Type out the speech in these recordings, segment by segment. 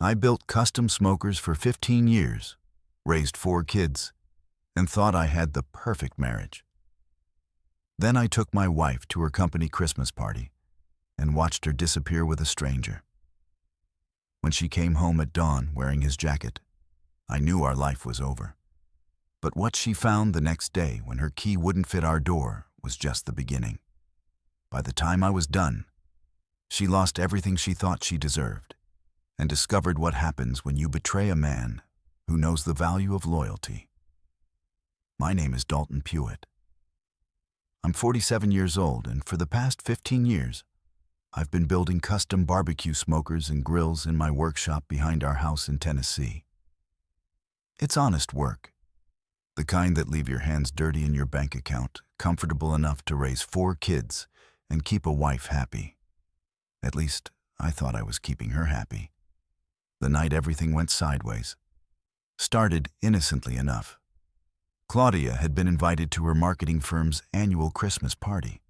I built custom smokers for 15 years, raised 4 kids, and thought I had the perfect marriage. Then I took my wife to her company Christmas party and watched her disappear with a stranger. When she came home at dawn wearing his jacket, I knew our life was over. But what she found the next day when her key wouldn't fit our door was just the beginning. By the time I was done, she lost everything she thought she deserved and discovered what happens when you betray a man who knows the value of loyalty. My name is Dalton Puett. I'm 47 years old, and for the past 15 years, I've been building custom barbecue smokers and grills in my workshop behind our house in Tennessee. It's honest work, the kind that leave your hands dirty in your bank account, comfortable enough to raise 4 kids and keep a wife happy. At least, I thought I was keeping her happy. The night everything went sideways started innocently enough. Claudia had been invited to her marketing firm's annual Christmas party,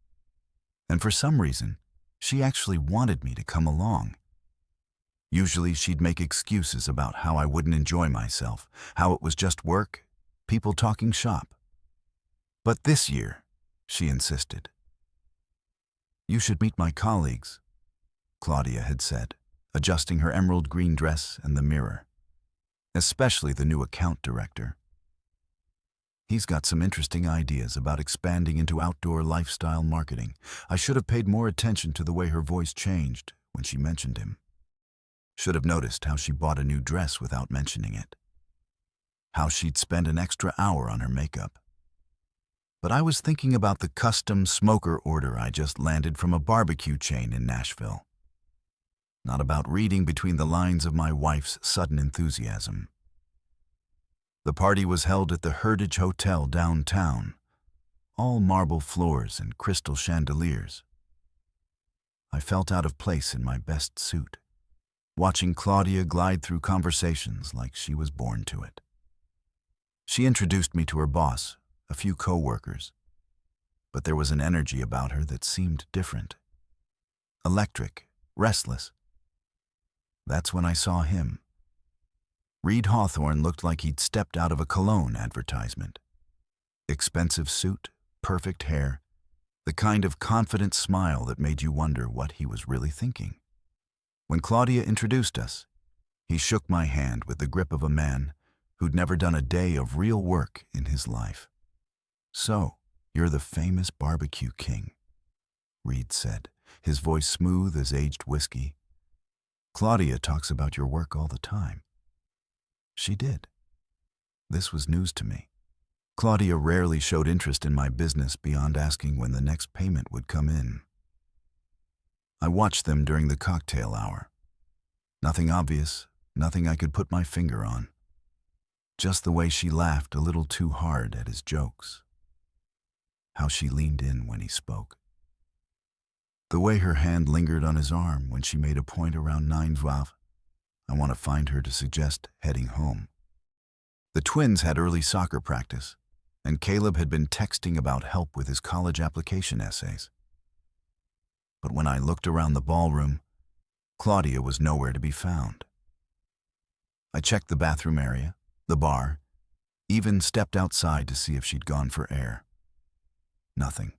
and for some reason, she actually wanted me to come along. Usually she'd make excuses about how I wouldn't enjoy myself, how it was just work, people talking shop. But this year, she insisted. "You should meet my colleagues," Claudia had said, adjusting her emerald green dress and the mirror. "Especially the new account director. He's got some interesting ideas about expanding into outdoor lifestyle marketing." I should have paid more attention to the way her voice changed when she mentioned him. Should have noticed how she bought a new dress without mentioning it. How she'd spend an extra hour on her makeup. But I was thinking about the custom smoker order I just landed from a barbecue chain in Nashville. Not about reading between the lines of my wife's sudden enthusiasm. The party was held at the Heritage Hotel downtown, all marble floors and crystal chandeliers. I felt out of place in my best suit, watching Claudia glide through conversations like she was born to it. She introduced me to her boss, a few co-workers, but there was an energy about her that seemed different. Electric, restless. That's when I saw him. Reed Hawthorne looked like he'd stepped out of a cologne advertisement. Expensive suit, perfect hair, the kind of confident smile that made you wonder what he was really thinking. When Claudia introduced us, he shook my hand with the grip of a man who'd never done a day of real work in his life. "So, you're the famous barbecue king," Reed said, his voice smooth as aged whiskey. "Claudia talks about your work all the time." She did. This was news to me. Claudia rarely showed interest in my business beyond asking when the next payment would come in. I watched them during the cocktail hour. Nothing obvious, nothing I could put my finger on. Just the way she laughed a little too hard at his jokes. How she leaned in when he spoke. The way her hand lingered on his arm when she made a point around 9:12. I want to find her to suggest heading home. The twins had early soccer practice, and Caleb had been texting about help with his college application essays. But when I looked around the ballroom, Claudia was nowhere to be found. I checked the bathroom area, the bar, even stepped outside to see if she'd gone for air. Nothing.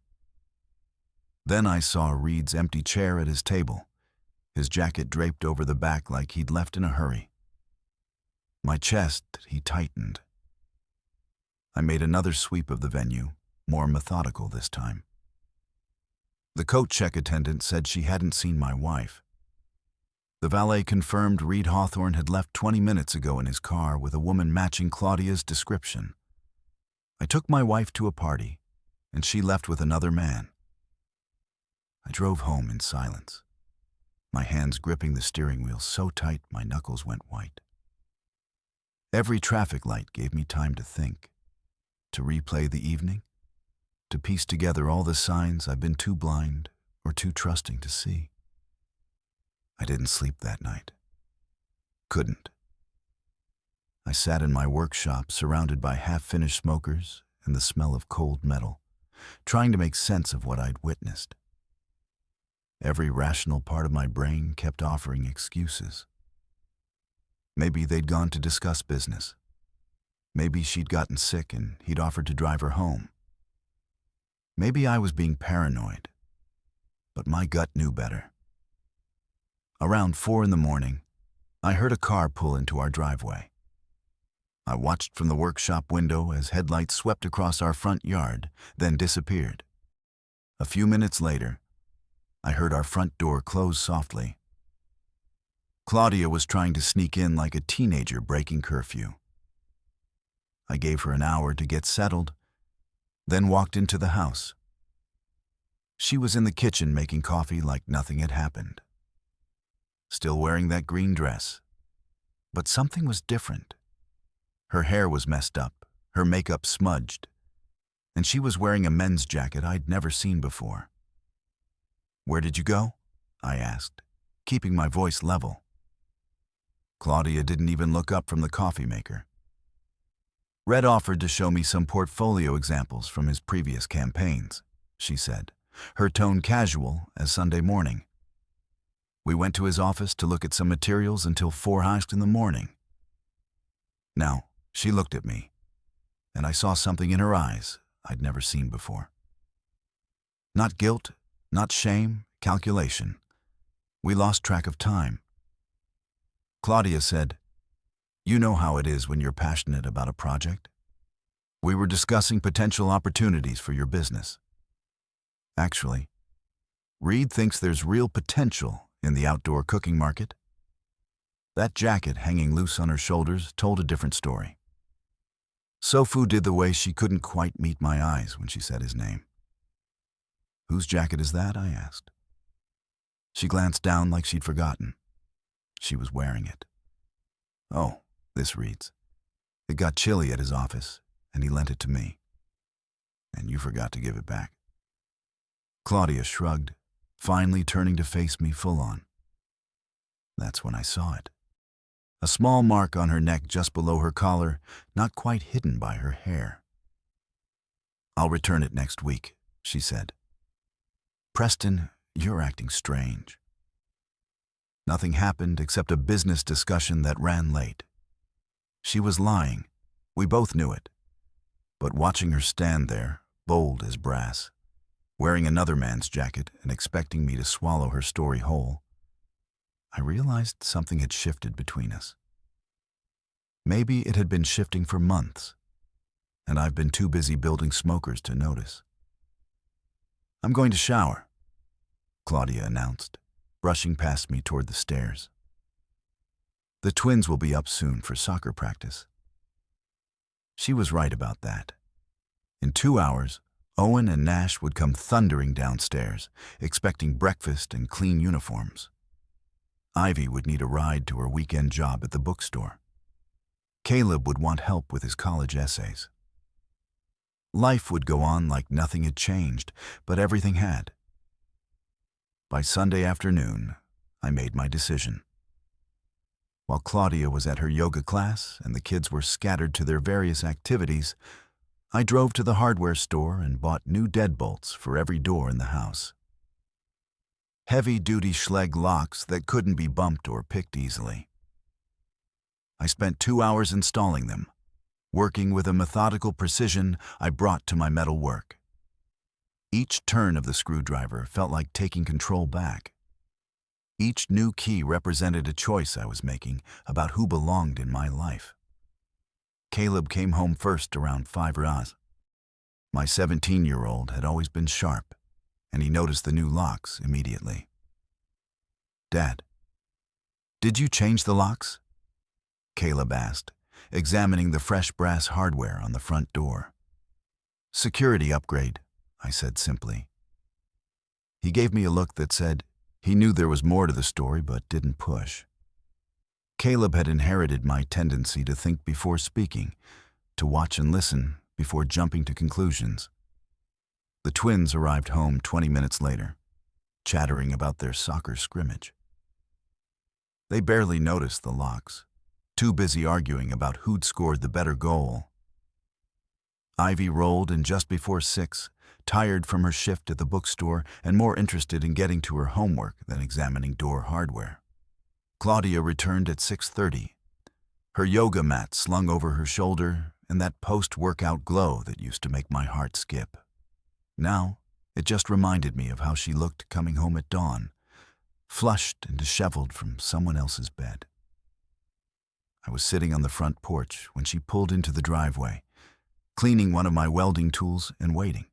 Then I saw Reed's empty chair at his table, his jacket draped over the back like he'd left in a hurry. My chest, he tightened. I made another sweep of the venue, more methodical this time. The coat check attendant said she hadn't seen my wife. The valet confirmed Reed Hawthorne had left 20 minutes ago in his car with a woman matching Claudia's description. I took my wife to a party, and she left with another man. I drove home in silence, my hands gripping the steering wheel so tight my knuckles went white. Every traffic light gave me time to think, to replay the evening, to piece together all the signs I've been too blind or too trusting to see. I didn't sleep that night. Couldn't. I sat in my workshop surrounded by half-finished smokers and the smell of cold metal, trying to make sense of what I'd witnessed. Every rational part of my brain kept offering excuses. Maybe they'd gone to discuss business. Maybe she'd gotten sick and he'd offered to drive her home. Maybe I was being paranoid, but my gut knew better. Around 4 a.m, I heard a car pull into our driveway. I watched from the workshop window as headlights swept across our front yard, then disappeared. A few minutes later, I heard our front door close softly. Claudia was trying to sneak in like a teenager breaking curfew. I gave her an hour to get settled, then walked into the house. She was in the kitchen making coffee like nothing had happened. Still wearing that green dress, but something was different. Her hair was messed up, her makeup smudged, and she was wearing a men's jacket I'd never seen before. "Where did you go?" I asked, keeping my voice level. Claudia didn't even look up from the coffee maker. "Red offered to show me some portfolio examples from his previous campaigns," she said, her tone casual as Sunday morning. "We went to his office to look at some materials until 4 in the morning. Now, she looked at me, and I saw something in her eyes I'd never seen before. Not guilt, not shame, calculation. We lost track of time. Claudia said, "You know how it is when you're passionate about a project. We were discussing potential opportunities for your business. Actually, Reed thinks there's real potential in the outdoor cooking market." That jacket hanging loose on her shoulders told a different story. Sofu did the way she couldn't quite meet my eyes when she said his name. "Whose jacket is that?" I asked. She glanced down like she'd forgotten. She was wearing it. "Oh, this Reed's. It got chilly at his office, and he lent it to me. And you forgot to give it back." Claudia shrugged, finally turning to face me full on. That's when I saw it. A small mark on her neck just below her collar, not quite hidden by her hair. "I'll return it next week," she said. "Preston, you're acting strange." Nothing happened except a business discussion that ran late. She was lying. We both knew it. But watching her stand there, bold as brass, wearing another man's jacket and expecting me to swallow her story whole, I realized something had shifted between us. Maybe it had been shifting for months, and I've been too busy building smokers to notice. "I'm going to shower," Claudia announced, brushing past me toward the stairs. "The twins will be up soon for soccer practice." She was right about that. In 2 hours, Owen and Nash would come thundering downstairs, expecting breakfast and clean uniforms. Ivy would need a ride to her weekend job at the bookstore. Caleb would want help with his college essays. Life would go on like nothing had changed, but everything had. By Sunday afternoon, I made my decision. While Claudia was at her yoga class and the kids were scattered to their various activities, I drove to the hardware store and bought new deadbolts for every door in the house. Heavy-duty Schlage locks that couldn't be bumped or picked easily. I spent 2 hours installing them, working with a methodical precision I brought to my metal work. Each turn of the screwdriver felt like taking control back. Each new key represented a choice I was making about who belonged in my life. Caleb came home first around 5 hours. My 17-year-old had always been sharp, and he noticed the new locks immediately. "Dad, did you change the locks?" Caleb asked, examining the fresh brass hardware on the front door. "Security upgrade," I said simply. He gave me a look that said he knew there was more to the story but didn't push. Caleb had inherited my tendency to think before speaking, to watch and listen before jumping to conclusions. The twins arrived home 20 minutes later, chattering about their soccer scrimmage. They barely noticed the locks, too busy arguing about who'd scored the better goal. Ivy rolled in just before 6, tired from her shift at the bookstore and more interested in getting to her homework than examining door hardware. Claudia returned at 6:30, her yoga mat slung over her shoulder, and that post-workout glow that used to make my heart skip. Now, it just reminded me of how she looked coming home at dawn, flushed and disheveled from someone else's bed. I was sitting on the front porch when she pulled into the driveway, cleaning one of my welding tools and waiting.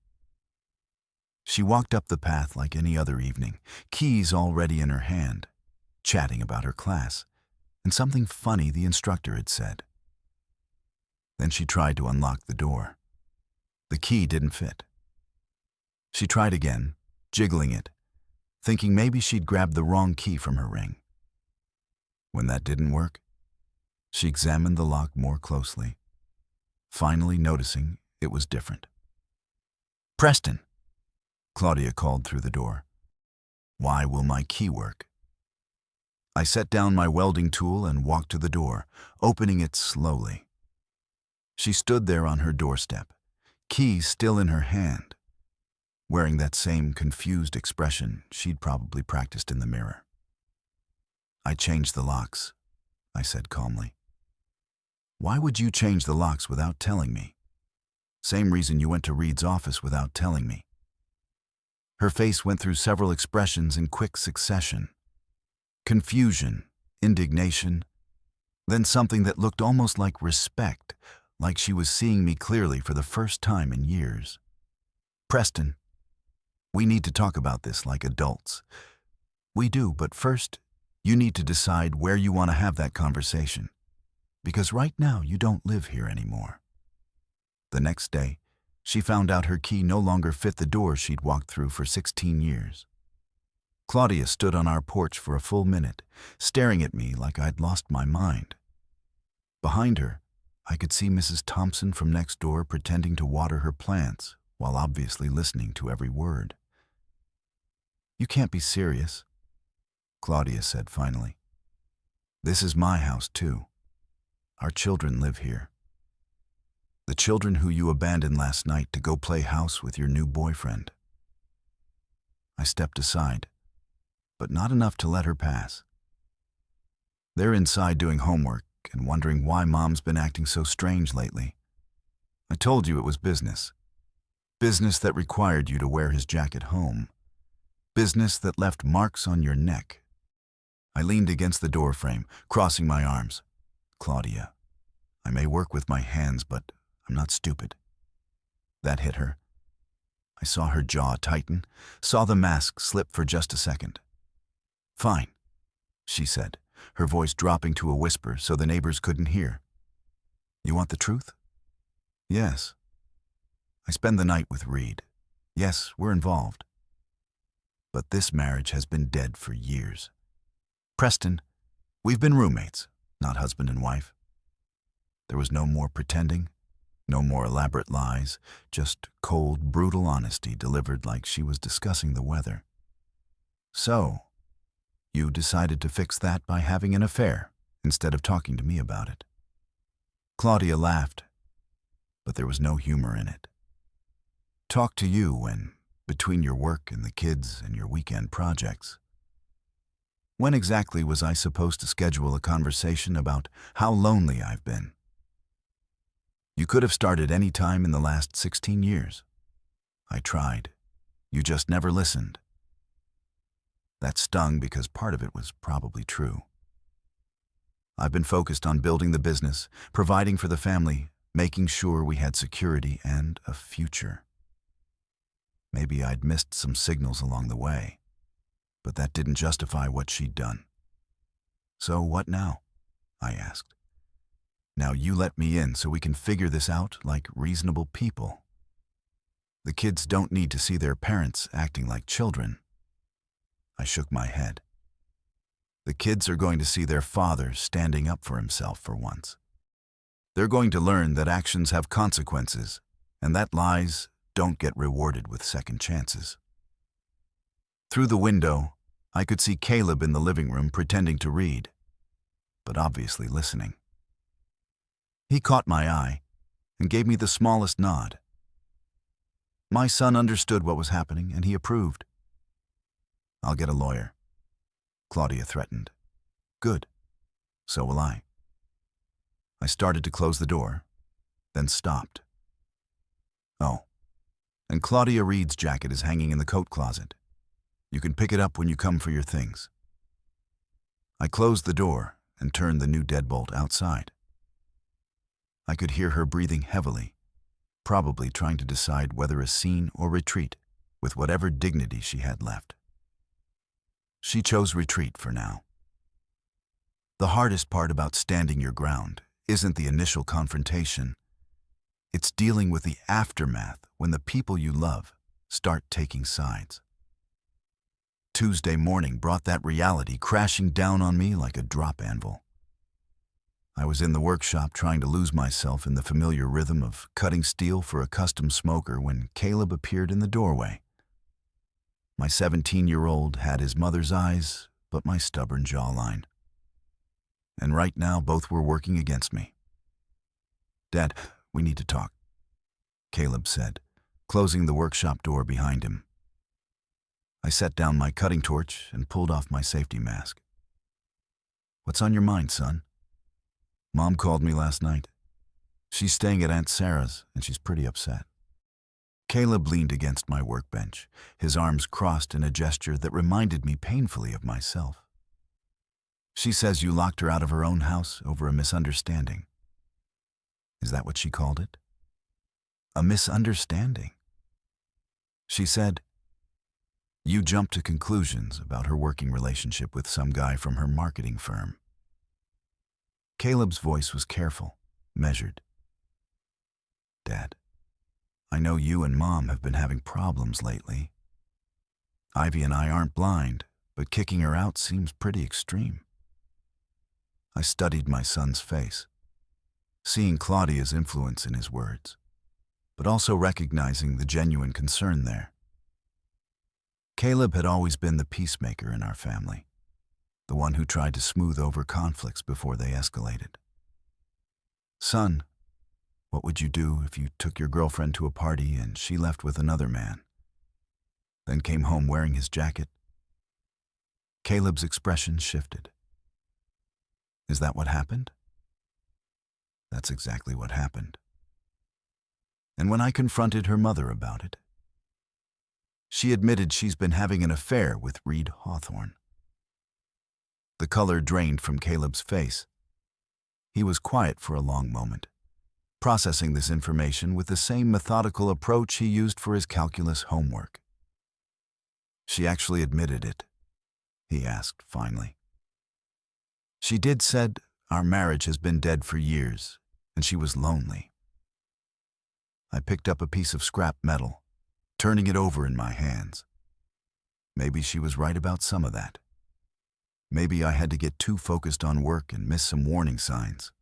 She walked up the path like any other evening, keys already in her hand, chatting about her class, and something funny the instructor had said. Then she tried to unlock the door. The key didn't fit. She tried again, jiggling it, thinking maybe she'd grabbed the wrong key from her ring. When that didn't work, she examined the lock more closely, finally noticing it was different. "Preston," Claudia called through the door. "Why will my key work?" I set down my welding tool and walked to the door, opening it slowly. She stood there on her doorstep, key still in her hand, wearing that same confused expression she'd probably practiced in the mirror. "I changed the locks," I said calmly. "Why would you change the locks without telling me? Same reason you went to Reed's office without telling me." Her face went through several expressions in quick succession. Confusion, indignation, then something that looked almost like respect, like she was seeing me clearly for the first time in years. "Preston, we need to talk about this like adults." "We do, but first, you need to decide where you want to have that conversation. Because right now you don't live here anymore." The next day, she found out her key no longer fit the door she'd walked through for 16 years. Claudia stood on our porch for a full minute, staring at me like I'd lost my mind. Behind her, I could see Mrs. Thompson from next door pretending to water her plants while obviously listening to every word. "You can't be serious," Claudia said finally. "This is my house too. Our children live here. The children who you abandoned last night to go play house with your new boyfriend." I stepped aside, but not enough to let her pass. "They're inside doing homework and wondering why Mom's been acting so strange lately. I told you it was business. Business that required you to wear his jacket home. Business that left marks on your neck." I leaned against the door frame, crossing my arms. "Claudia, I may work with my hands, but I'm not stupid." That hit her. I saw her jaw tighten, saw the mask slip for just a second. "Fine," she said, her voice dropping to a whisper so the neighbors couldn't hear. "You want the truth?" "Yes. I spend the night with Reed. Yes, we're involved. But this marriage has been dead for years. Preston, we've been roommates, not husband and wife. There was no more pretending, no more elaborate lies, just cold, brutal honesty delivered like she was discussing the weather. So, you decided to fix that by having an affair instead of talking to me about it." Claudia laughed, but there was no humor in it. "Talk to you when, between your work and the kids and your weekend projects. When exactly was I supposed to schedule a conversation about how lonely I've been? You could have started any time in the last 16 years. I tried. You just never listened." That stung because part of it was probably true. I've been focused on building the business, providing for the family, making sure we had security and a future. Maybe I'd missed some signals along the way, but that didn't justify what she'd done. "So what now?" I asked. "Now you let me in so we can figure this out like reasonable people. The kids don't need to see their parents acting like children." I shook my head. "The kids are going to see their father standing up for himself for once. They're going to learn that actions have consequences and that lies don't get rewarded with second chances." Through the window, I could see Caleb in the living room pretending to read, but obviously listening. He caught my eye and gave me the smallest nod. My son understood what was happening and he approved. "I'll get a lawyer," Claudia threatened. "Good. So will I." started to close the door, then stopped. Oh, and Claudia Reed's jacket is hanging in the coat closet. You can pick it up when you come for your things. I closed the door and turned the new deadbolt outside. I could hear her breathing heavily, probably trying to decide whether a scene or retreat with whatever dignity she had left. She chose retreat for now. The hardest part about standing your ground isn't the initial confrontation. It's dealing with the aftermath when the people you love start taking sides. Tuesday morning brought that reality crashing down on me like a drop anvil. I was in the workshop trying to lose myself in the familiar rhythm of cutting steel for a custom smoker when Caleb appeared in the doorway. My 17-year-old had his mother's eyes, but my stubborn jawline. And right now, both were working against me. "Dad, we need to talk," Caleb said, closing the workshop door behind him. I set down my cutting torch and pulled off my safety mask. "What's on your mind, son?" "Mom called me last night. She's staying at Aunt Sarah's, and she's pretty upset." Caleb leaned against my workbench, his arms crossed in a gesture that reminded me painfully of myself. "She says you locked her out of her own house over a misunderstanding." "Is that what she called it? A misunderstanding?" "She said you jumped to conclusions about her working relationship with some guy from her marketing firm." Caleb's voice was careful, measured. "Dad, I know you and Mom have been having problems lately. Ivy and I aren't blind, but kicking her out seems pretty extreme." I studied my son's face, seeing Claudia's influence in his words, but also recognizing the genuine concern there. Caleb had always been the peacemaker in our family, the one who tried to smooth over conflicts before they escalated. "Son, what would you do if you took your girlfriend to a party and she left with another man, then came home wearing his jacket?" Caleb's expression shifted. "Is that what happened?" "That's exactly what happened. And when I confronted her mother about it, she admitted she's been having an affair with Reed Hawthorne." The color drained from Caleb's face. He was quiet for a long moment, processing this information with the same methodical approach he used for his calculus homework. "She actually admitted it?" he asked finally. "She said our marriage has been dead for years, and she was lonely." I picked up a piece of scrap metal, turning it over in my hands. Maybe she was right about some of that. Maybe I had to get too focused on work and miss some warning signs.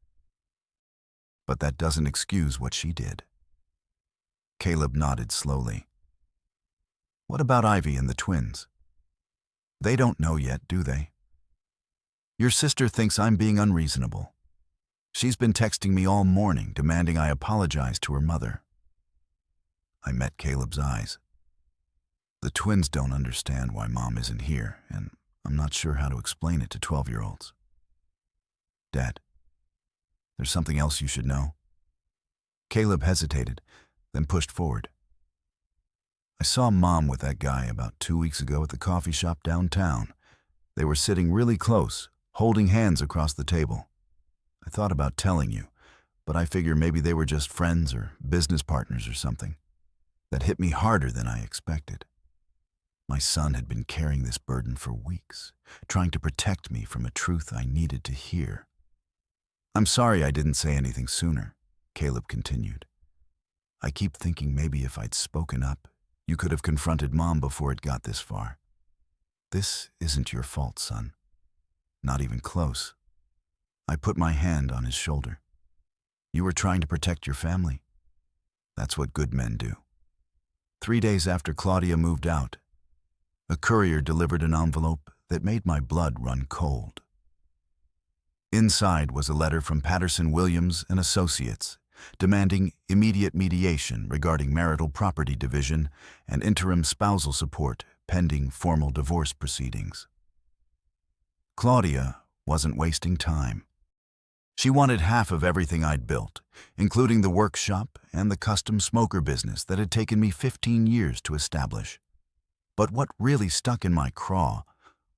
But that doesn't excuse what she did. Caleb nodded slowly. "What about Ivy and the twins? They don't know yet, do they? Your sister thinks I'm being unreasonable. She's been texting me all morning demanding I apologize to her mother." I met Caleb's eyes. "The twins don't understand why Mom isn't here, and I'm not sure how to explain it to 12-year-olds. Dad, there's something else you should know." Caleb hesitated, then pushed forward. "I saw Mom with that guy about 2 weeks ago at the coffee shop downtown. They were sitting really close, holding hands across the table. I thought about telling you, but I figure maybe they were just friends or business partners or something. That hit me harder than I expected. My son had been carrying this burden for weeks, trying to protect me from a truth I needed to hear." "I'm sorry I didn't say anything sooner," Caleb continued. "I keep thinking maybe if I'd spoken up, you could have confronted Mom before it got this far. This isn't your fault, son. Not even close." I put my hand on his shoulder. "You were trying to protect your family. That's what good men do." 3 days after Claudia moved out, a courier delivered an envelope that made my blood run cold. Inside was a letter from Patterson Williams and Associates, demanding immediate mediation regarding marital property division and interim spousal support pending formal divorce proceedings. Claudia wasn't wasting time. She wanted half of everything I'd built, including the workshop and the custom smoker business that had taken me 15 years to establish. But what really stuck in my craw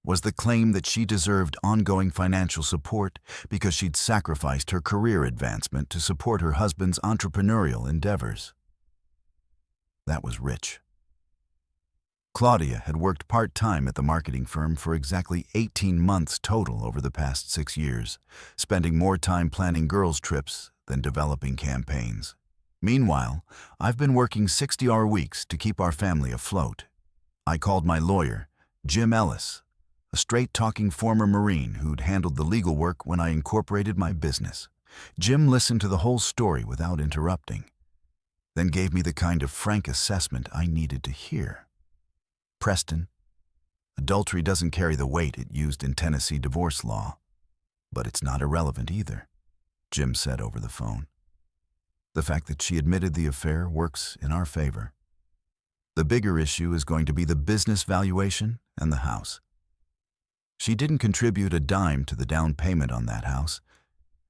was the claim that she deserved ongoing financial support because she'd sacrificed her career advancement to support her husband's entrepreneurial endeavors. That was rich. Claudia had worked part-time at the marketing firm for exactly 18 months total over the past 6 years, spending more time planning girls' trips than developing campaigns. Meanwhile, I've been working 60-hour weeks to keep our family afloat. I called my lawyer, Jim Ellis, a straight-talking former Marine who'd handled the legal work when I incorporated my business. Jim listened to the whole story without interrupting, then gave me the kind of frank assessment I needed to hear. Preston, adultery doesn't carry the weight it used in Tennessee divorce law, but it's not irrelevant either, Jim said over the phone. The fact that she admitted the affair works in our favor. The bigger issue is going to be the business valuation and the house. She didn't contribute a dime to the down payment on that house,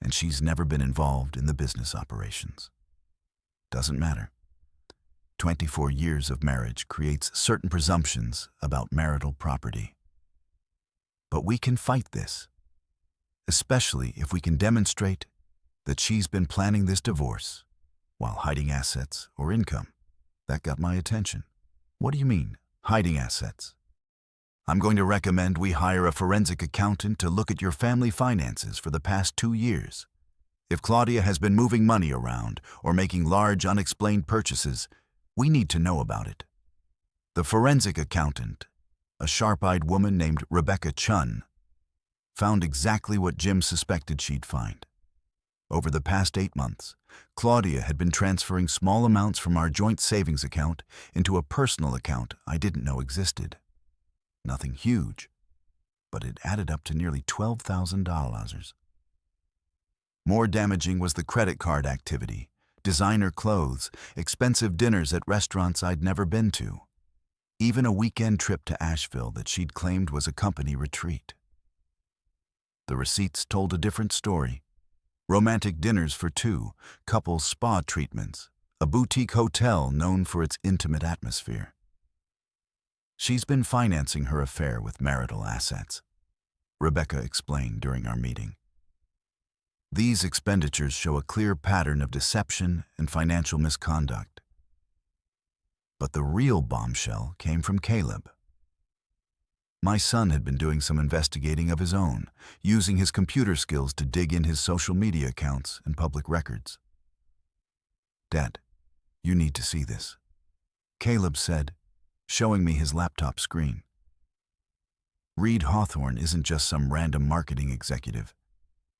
and she's never been involved in the business operations. Doesn't matter. 24 years of marriage creates certain presumptions about marital property. But we can fight this, especially if we can demonstrate that she's been planning this divorce while hiding assets or income. That got my attention. What do you mean, hiding assets? I'm going to recommend we hire a forensic accountant to look at your family finances for the past 2 years. If Claudia has been moving money around or making large unexplained purchases, we need to know about it. The forensic accountant, a sharp-eyed woman named Rebecca Chun, found exactly what Jim suspected she'd find. Over the past 8 months, Claudia had been transferring small amounts from our joint savings account into a personal account I didn't know existed. Nothing huge, but it added up to nearly $12,000. More damaging was the credit card activity. Designer clothes, expensive dinners at restaurants I'd never been to, even a weekend trip to Asheville that she'd claimed was a company retreat. The receipts told a different story. Romantic dinners for 2, couple spa treatments, a boutique hotel known for its intimate atmosphere. She's been financing her affair with marital assets, Rebecca explained during our meeting. These expenditures show a clear pattern of deception and financial misconduct. But the real bombshell came from Caleb. My son had been doing some investigating of his own, using his computer skills to dig in his social media accounts and public records. "Dad, you need to see this," Caleb said, showing me his laptop screen. Reed Hawthorne isn't just some random marketing executive.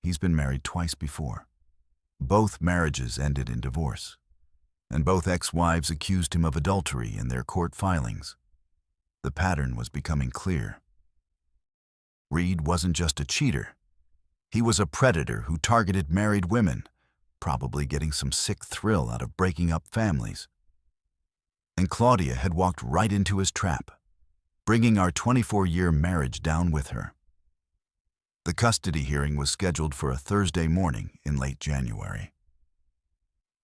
He's been married twice before. Both marriages ended in divorce, and both ex-wives accused him of adultery in their court filings. The pattern was becoming clear. Reed wasn't just a cheater. He was a predator who targeted married women, probably getting some sick thrill out of breaking up families. And Claudia had walked right into his trap, bringing our 24-year marriage down with her. The custody hearing was scheduled for a Thursday morning in late January.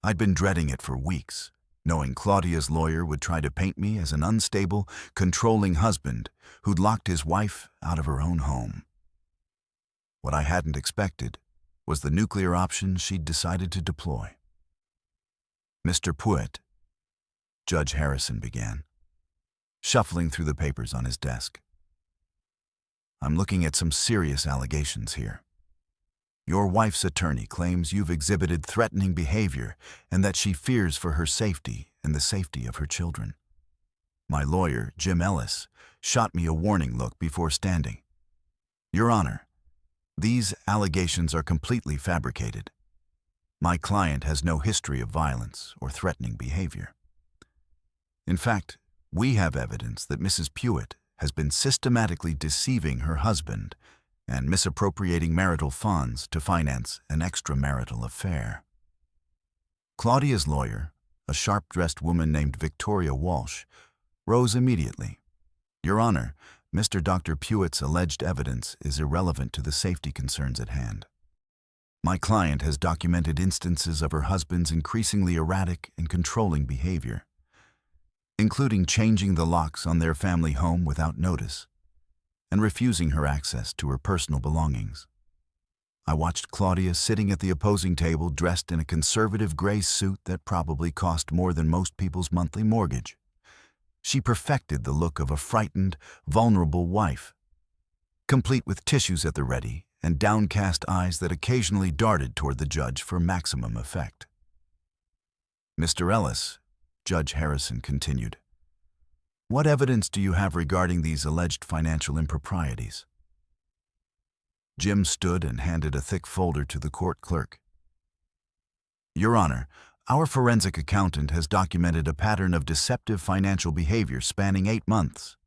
I'd been dreading it for weeks, knowing Claudia's lawyer would try to paint me as an unstable, controlling husband who'd locked his wife out of her own home. What I hadn't expected was the nuclear option she'd decided to deploy. "Mr. Puett," Judge Harrison began, shuffling through the papers on his desk. "I'm looking at some serious allegations here. Your wife's attorney claims you've exhibited threatening behavior and that she fears for her safety and the safety of her children. My lawyer, Jim Ellis, shot me a warning look before standing. Your Honor, these allegations are completely fabricated. My client has no history of violence or threatening behavior. In fact, we have evidence that Mrs. Puett has been systematically deceiving her husband and misappropriating marital funds to finance an extramarital affair." Claudia's lawyer, a sharp-dressed woman named Victoria Walsh, rose immediately. "Your Honor, Mr. Dr. Puett's alleged evidence is irrelevant to the safety concerns at hand." My client has documented instances of her husband's increasingly erratic and controlling behavior, including changing the locks on their family home without notice and refusing her access to her personal belongings. I watched Claudia sitting at the opposing table dressed in a conservative gray suit that probably cost more than most people's monthly mortgage. She perfected the look of a frightened, vulnerable wife, complete with tissues at the ready and downcast eyes that occasionally darted toward the judge for maximum effect. "Mr. Ellis," Judge Harrison continued, "what evidence do you have regarding these alleged financial improprieties?" Jim stood and handed a thick folder to the court clerk. "Your Honor, our forensic accountant has documented a pattern of deceptive financial behavior spanning 8 months.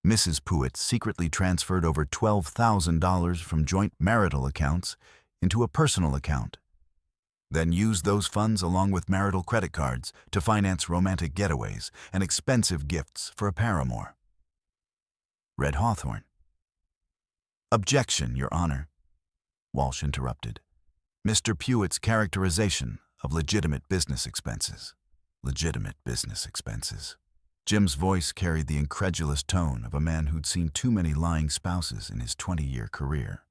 Mrs. Pruitt secretly transferred over $12,000 from joint marital accounts into a personal account, then used those funds along with marital credit cards to finance romantic getaways and expensive gifts for a paramour." Read Hawthorne. "Objection, Your Honor," Walsh interrupted. "Mr. Pruitt's characterization of legitimate business expenses." Legitimate business expenses. Jim's voice carried the incredulous tone of a man who'd seen too many lying spouses in his 20-year career.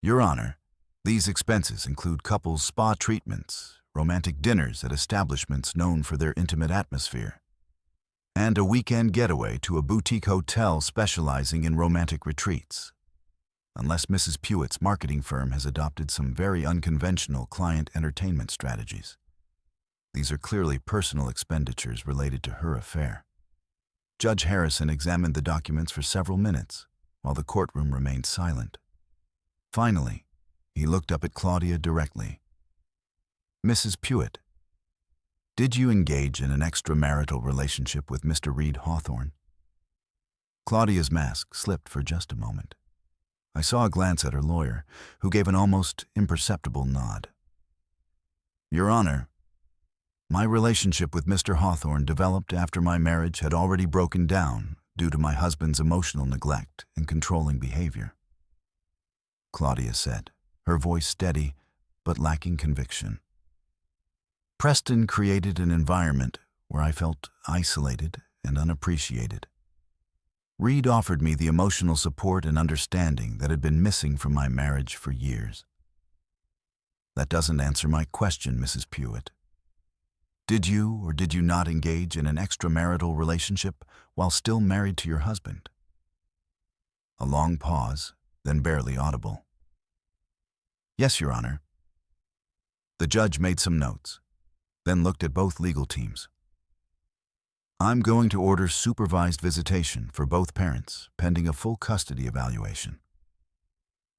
"Your Honor, these expenses include couples' spa treatments, romantic dinners at establishments known for their intimate atmosphere, and a weekend getaway to a boutique hotel specializing in romantic retreats. Unless Mrs. Pruitt's marketing firm has adopted some very unconventional client entertainment strategies. These are clearly personal expenditures related to her affair." Judge Harrison examined the documents for several minutes, while the courtroom remained silent. Finally, he looked up at Claudia directly. "Mrs. Pruitt, did you engage in an extramarital relationship with Mr. Reed Hawthorne?" Claudia's mask slipped for just a moment. I saw a glance at her lawyer, who gave an almost imperceptible nod. "Your Honor, my relationship with Mr. Hawthorne developed after my marriage had already broken down due to my husband's emotional neglect and controlling behavior," Claudia said, her voice steady but lacking conviction. "Preston created an environment where I felt isolated and unappreciated. Reed offered me the emotional support and understanding that had been missing from my marriage for years." "That doesn't answer my question, Mrs. Pruitt. Did you or did you not engage in an extramarital relationship while still married to your husband?" A long pause, then barely audible. "Yes, Your Honor." The judge made some notes, then looked at both legal teams. "I'm going to order supervised visitation for both parents pending a full custody evaluation."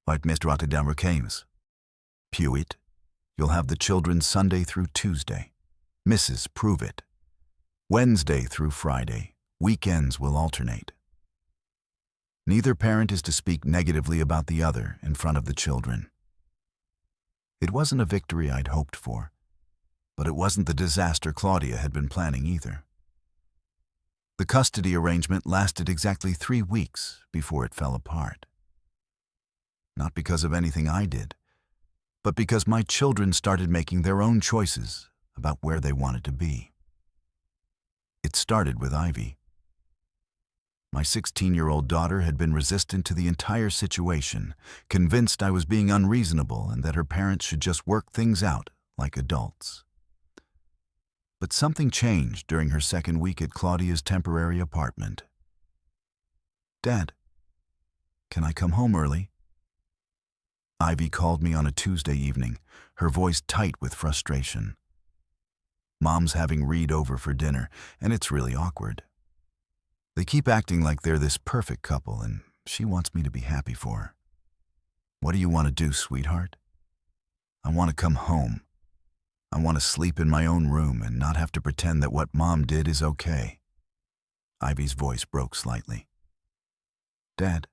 "Right, Mr. Rotterdam-Rakames. Pruitt, you'll have the children Sunday through Tuesday. Mrs. Pruitt, Wednesday through Friday. Weekends will alternate. Neither parent is to speak negatively about the other in front of the children." It wasn't a victory I'd hoped for, but it wasn't the disaster Claudia had been planning either. The custody arrangement lasted exactly 3 weeks before it fell apart. Not because of anything I did, but because my children started making their own choices about where they wanted to be. It started with Ivy. My 16-year-old daughter had been resistant to the entire situation, convinced I was being unreasonable and that her parents should just work things out like adults. But something changed during her second week at Claudia's temporary apartment. "Dad, can I come home early?" Ivy called me on a Tuesday evening, her voice tight with frustration. "Mom's having Reed over for dinner, and it's really awkward. They keep acting like they're this perfect couple, and she wants me to be happy for her. What do you want to do, sweetheart?" "I want to come home. I want to sleep in my own room and not have to pretend that what Mom did is okay." Ivy's voice broke slightly. "Dad,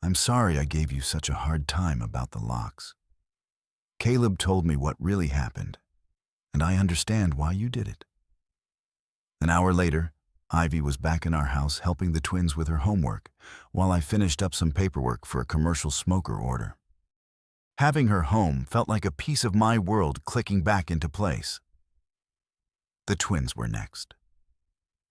I'm sorry I gave you such a hard time about the locks. Caleb told me what really happened, and I understand why you did it." An hour later, Ivy was back in our house helping the twins with her homework while I finished up some paperwork for a commercial smoker order. Having her home felt like a piece of my world clicking back into place. The twins were next.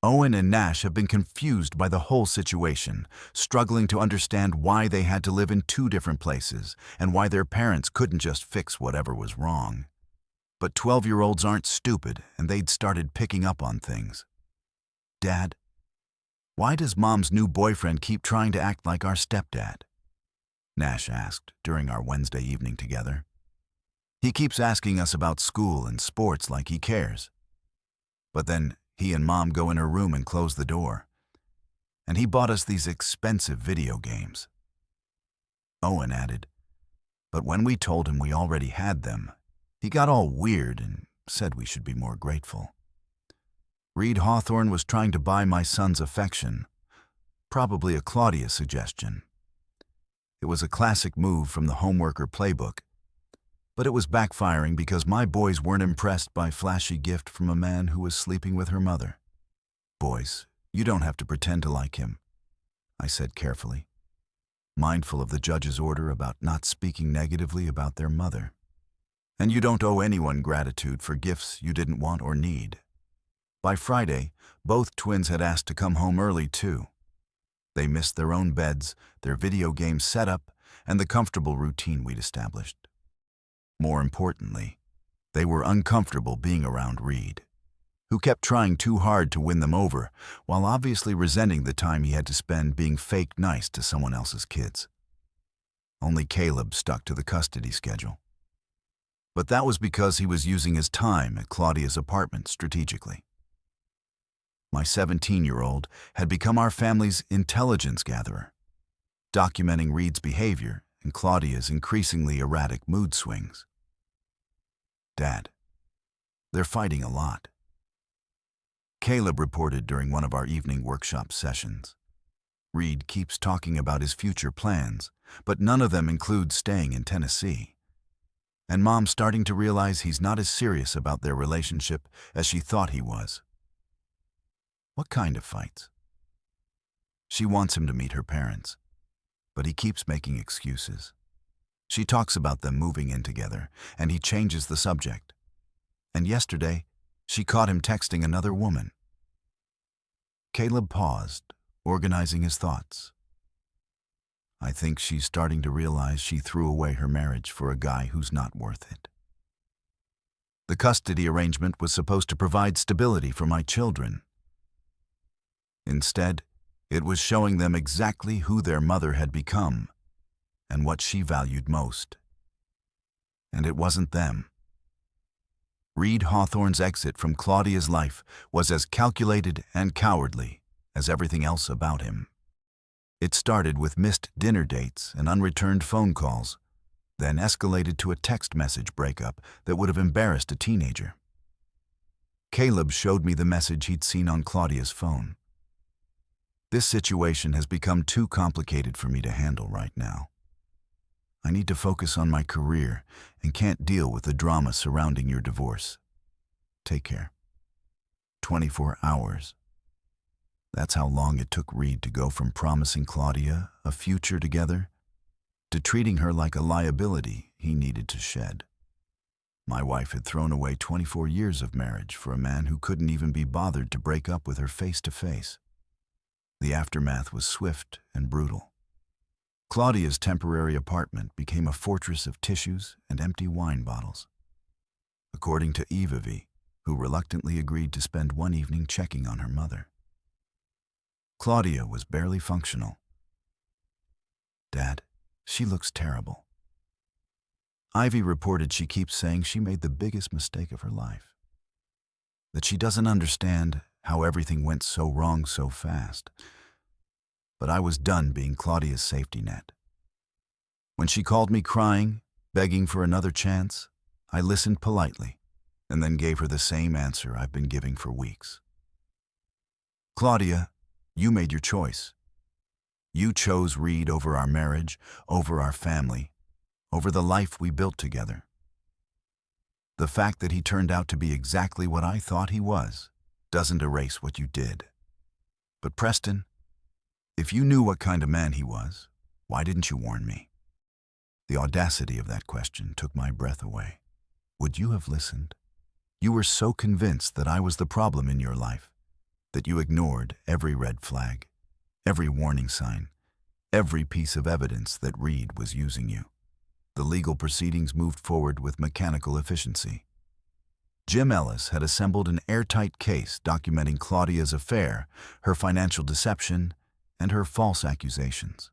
Owen and Nash have been confused by the whole situation, struggling to understand why they had to live in two different places and why their parents couldn't just fix whatever was wrong. But 12-year-olds aren't stupid, and they'd started picking up on things. "Dad, why does Mom's new boyfriend keep trying to act like our stepdad?" Nash asked during our Wednesday evening together. "He keeps asking us about school and sports like he cares. But then he and Mom go in her room and close the door. And he bought us these expensive video games." Owen added, "But when we told him we already had them, he got all weird and said we should be more grateful. Reed Hawthorne was trying to buy my son's affection, probably a Claudia suggestion. It was a classic move from the homeworker playbook, but it was backfiring because my boys weren't impressed by a flashy gift from a man who was sleeping with her mother. Boys, you don't have to pretend to like him," I said carefully, mindful of the judge's order about not speaking negatively about their mother. "And you don't owe anyone gratitude for gifts you didn't want or need." By Friday, both twins had asked to come home early too. They missed their own beds, their video game setup, and the comfortable routine we'd established. More importantly, they were uncomfortable being around Reed, who kept trying too hard to win them over, while obviously resenting the time he had to spend being fake nice to someone else's kids. Only Caleb stuck to the custody schedule. But that was because he was using his time at Claudia's apartment strategically. My 17-year-old had become our family's intelligence gatherer, documenting Reed's behavior and Claudia's increasingly erratic mood swings. "Dad, they're fighting a lot," Caleb reported during one of our evening workshop sessions. "Reed keeps talking about his future plans, but none of them include staying in Tennessee. And Mom's starting to realize he's not as serious about their relationship as she thought he was." "What kind of fights?" "She wants him to meet her parents, but he keeps making excuses. She talks about them moving in together, and he changes the subject. And yesterday, she caught him texting another woman." Caleb paused, organizing his thoughts. "I think she's starting to realize she threw away her marriage for a guy who's not worth it." The custody arrangement was supposed to provide stability for my children. Instead, it was showing them exactly who their mother had become and what she valued most. And it wasn't them. Reed Hawthorne's exit from Claudia's life was as calculated and cowardly as everything else about him. It started with missed dinner dates and unreturned phone calls, then escalated to a text message breakup that would have embarrassed a teenager. Caleb showed me the message he'd seen on Claudia's phone. "This situation has become too complicated for me to handle right now. I need to focus on my career and can't deal with the drama surrounding your divorce. Take care." 24 hours. That's how long it took Reed to go from promising Claudia a future together to treating her like a liability he needed to shed. My wife had thrown away 24 years of marriage for a man who couldn't even be bothered to break up with her face to face. The aftermath was swift and brutal. Claudia's temporary apartment became a fortress of tissues and empty wine bottles. According to Eva, who reluctantly agreed to spend one evening checking on her mother. Claudia was barely functional. "Dad, she looks terrible." Ivy reported she keeps saying she made the biggest mistake of her life. That she doesn't understand how everything went so wrong so fast. But I was done being Claudia's safety net. When she called me crying, begging for another chance, I listened politely and then gave her the same answer I've been giving for weeks. "Claudia, you made your choice. You chose Reed over our marriage, over our family, over the life we built together. The fact that he turned out to be exactly what I thought he was doesn't erase what you did. But Preston, if you knew what kind of man he was, why didn't you warn me? The audacity of that question took my breath away. Would you have listened? You were so convinced that I was the problem in your life, that you ignored every red flag, every warning sign, every piece of evidence that Reed was using you. The legal proceedings moved forward with mechanical efficiency. Jim Ellis had assembled an airtight case documenting Claudia's affair, her financial deception, and her false accusations.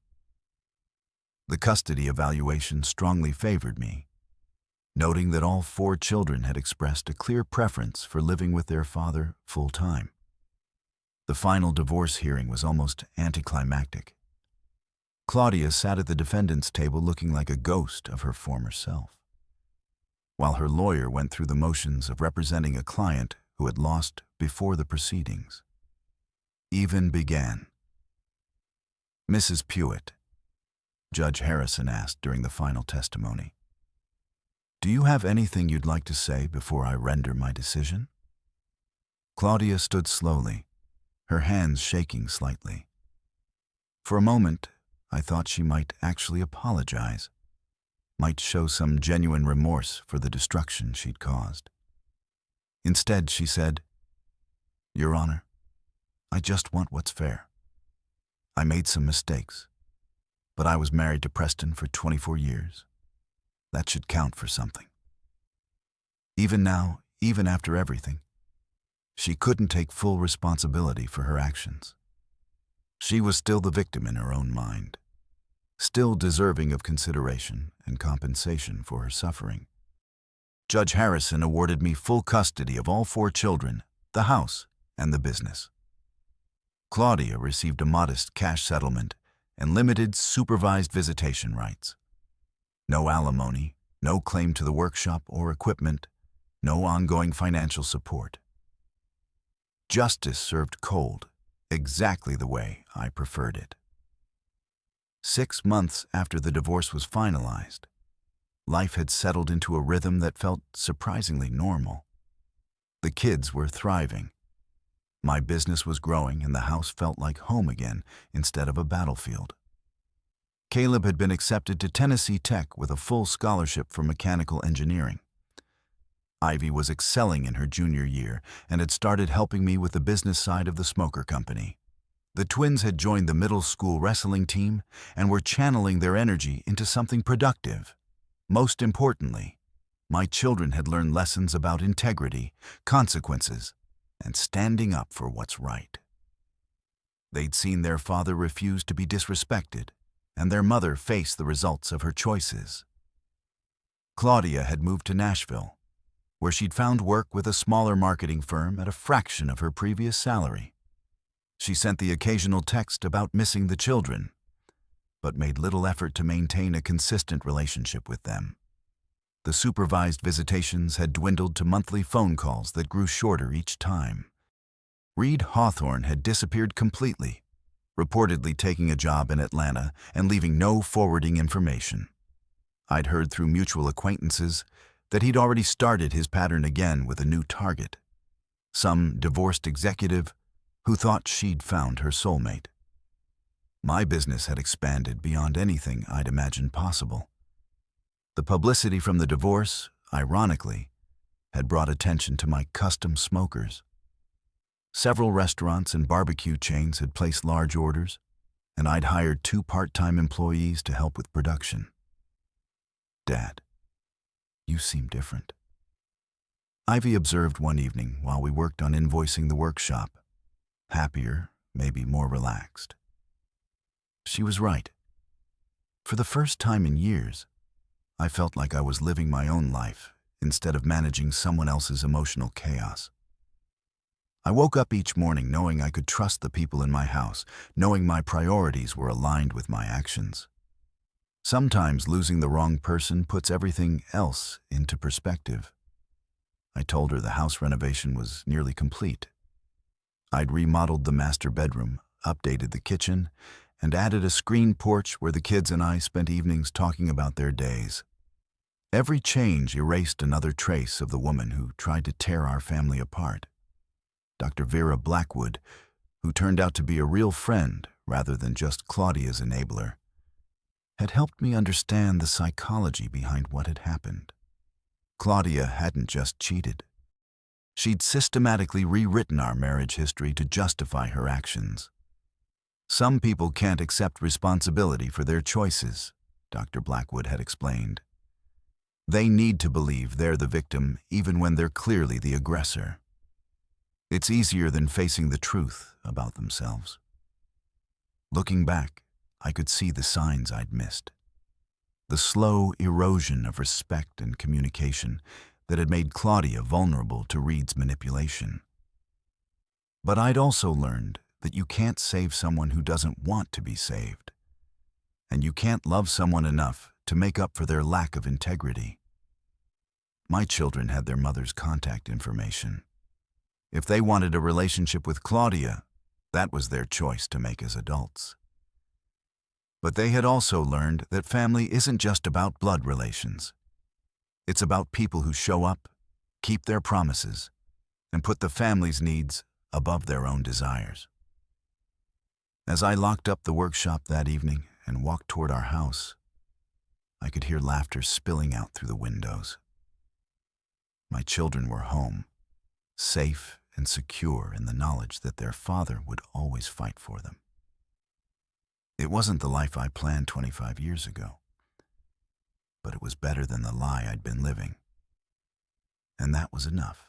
The custody evaluation strongly favored me, noting that all 4 children had expressed a clear preference for living with their father full-time. The final divorce hearing was almost anticlimactic. Claudia sat at the defendant's table looking like a ghost of her former self, while her lawyer went through the motions of representing a client who had lost before the proceedings. Even began. Mrs. Pewitt, Judge Harrison asked during the final testimony, "Do you have anything you'd like to say before I render my decision?" Claudia stood slowly, her hands shaking slightly. For a moment, I thought she might actually apologize, might show some genuine remorse for the destruction she'd caused. Instead, she said, "Your Honor, I just want what's fair. I made some mistakes, but I was married to Preston for 24 years. That should count for something." Even now, even after everything, she couldn't take full responsibility for her actions. She was still the victim in her own mind, still deserving of consideration and compensation for her suffering. Judge Harrison awarded me full custody of all 4 children, the house, and the business. Claudia received a modest cash settlement and limited supervised visitation rights. No alimony, no claim to the workshop or equipment, no ongoing financial support. Justice served cold, exactly the way I preferred it. 6 months after the divorce was finalized, life had settled into a rhythm that felt surprisingly normal. The kids were thriving. My business was growing and the house felt like home again instead of a battlefield. Caleb had been accepted to Tennessee Tech with a full scholarship for mechanical engineering. Ivy was excelling in her junior year and had started helping me with the business side of the smoker company. The twins had joined the middle school wrestling team and were channeling their energy into something productive. Most importantly, my children had learned lessons about integrity, consequences, and standing up for what's right. They'd seen their father refuse to be disrespected, and their mother face the results of her choices. Claudia had moved to Nashville, where she'd found work with a smaller marketing firm at a fraction of her previous salary. She sent the occasional text about missing the children, but made little effort to maintain a consistent relationship with them. The supervised visitations had dwindled to monthly phone calls that grew shorter each time. Reed Hawthorne had disappeared completely, reportedly taking a job in Atlanta and leaving no forwarding information. I'd heard through mutual acquaintances that he'd already started his pattern again with a new target, some divorced executive who thought she'd found her soulmate. My business had expanded beyond anything I'd imagined possible. The publicity from the divorce, ironically, had brought attention to my custom smokers. Several restaurants and barbecue chains had placed large orders, and I'd hired 2 part-time employees to help with production. "Dad, you seem different," Ivy observed one evening while we worked on invoicing the workshop. Happier, maybe more relaxed. She was right. For the first time in years, I felt like I was living my own life instead of managing someone else's emotional chaos. I woke up each morning knowing I could trust the people in my house, knowing my priorities were aligned with my actions. Sometimes losing the wrong person puts everything else into perspective. I told her the house renovation was nearly complete. I'd remodeled the master bedroom, updated the kitchen, and added a screened porch where the kids and I spent evenings talking about their days. Every change erased another trace of the woman who tried to tear our family apart. Dr. Vera Blackwood, who turned out to be a real friend rather than just Claudia's enabler. had helped me understand the psychology behind what had happened. Claudia hadn't just cheated. She'd systematically rewritten our marriage history to justify her actions. Some people can't accept responsibility for their choices, Dr. Blackwood had explained. They need to believe they're the victim even when they're clearly the aggressor. It's easier than facing the truth about themselves. Looking back, I could see the signs I'd missed. The slow erosion of respect and communication that had made Claudia vulnerable to Reed's manipulation. But I'd also learned that you can't save someone who doesn't want to be saved. And you can't love someone enough to make up for their lack of integrity. My children had their mother's contact information. If they wanted a relationship with Claudia, that was their choice to make as adults. But they had also learned that family isn't just about blood relations. It's about people who show up, keep their promises, and put the family's needs above their own desires. As I locked up the workshop that evening and walked toward our house, I could hear laughter spilling out through the windows. My children were home, safe and secure in the knowledge that their father would always fight for them. It wasn't the life I planned 25 years ago, but it was better than the lie I'd been living. And that was enough.